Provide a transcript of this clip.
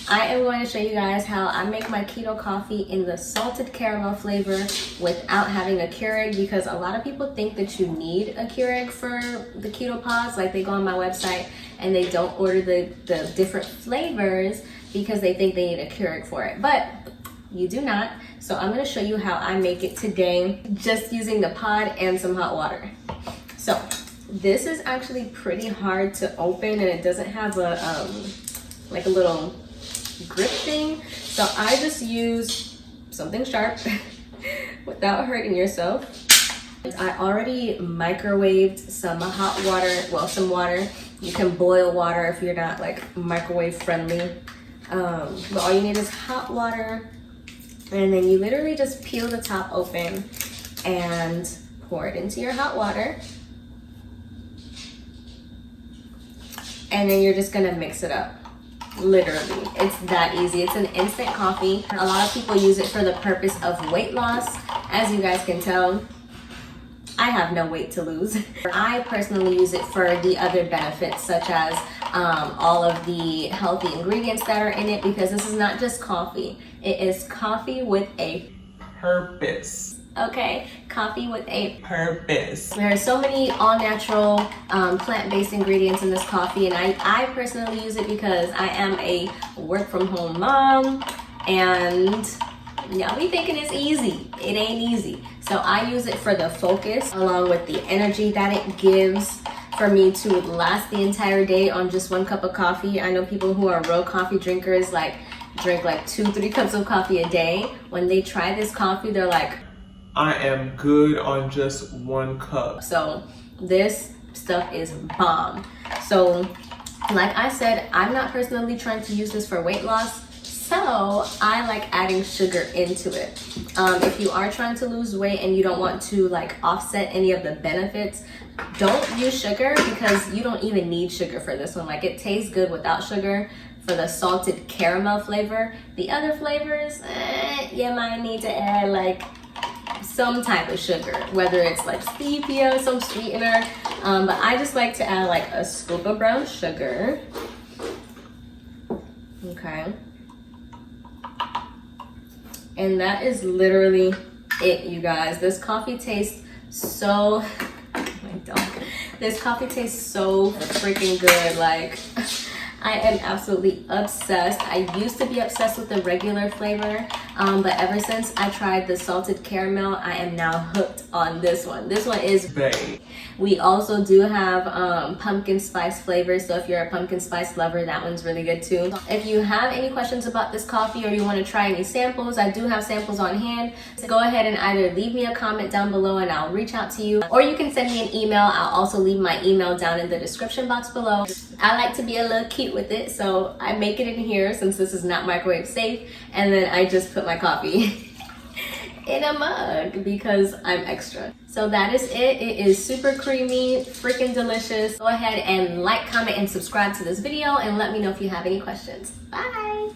I am going to show you guys how I make my keto coffee in the salted caramel flavor without having a Keurig, because a lot of people think that you need a Keurig for the keto pods. Like, they go on my website and they don't order the different flavors because they think they need a Keurig for it, but you do not. So I'm going to show you how I make it today just using the pod and some hot water. So this is actually pretty hard to open, and it doesn't have a like a little grip thing. So I just use something sharp without hurting yourself. I already microwaved some hot water, well, some water. You can boil water if you're not like microwave friendly. But all you need is hot water, and then you literally just peel the top open and pour it into your hot water. And then you're just gonna mix it up. Literally, it's that easy. It's an instant coffee. A lot of people use it for the purpose of weight loss. As you guys can tell, I have no weight to lose. I personally use it for the other benefits, such as all of the healthy ingredients that are in it, because this is not just coffee. It is coffee with a purpose. Okay, coffee with a purpose. There are so many all-natural plant-based ingredients in this coffee, and I personally use it because I am a work-from-home mom, and y'all be thinking it's easy. It ain't easy. So I use it for the focus, along with the energy that it gives for me to last the entire day on just one cup of coffee. I know people who are real coffee drinkers, like drink like 2-3 cups of coffee a day. When they try this coffee, they're like, I am good on just 1 cup. So this stuff is bomb. So like I said, I'm not personally trying to use this for weight loss, so I like adding sugar into it. If you are trying to lose weight and you don't want to like offset any of the benefits, don't use sugar, because you don't even need sugar for this one. Like, it tastes good without sugar for the salted caramel flavor. The other flavors, you might need to add like some type of sugar, whether it's like stevia, some sweetener, but I just like to add like a scoop of brown sugar. Okay, and that is literally it, you guys. This coffee tastes so this coffee tastes so freaking good. Like, I am absolutely obsessed. I used to be obsessed with the regular flavor, but ever since I tried the salted caramel, I am now hooked on this one. This one is babe. We also do have pumpkin spice flavors, so if you're a pumpkin spice lover, that one's really good too. If you have any questions about this coffee, or you want to try any samples, I do have samples on hand. So go ahead and either leave me a comment down below and I'll reach out to you, or you can send me an email. I'll also leave my email down in the description box below. I like to be a little cute with it, so I make it in here since this is not microwave safe, and then I just put my coffee in a mug because I'm extra. So that is it. It is super creamy, freaking delicious. Go ahead and like, comment, and subscribe to this video, and let me know if you have any questions. Bye.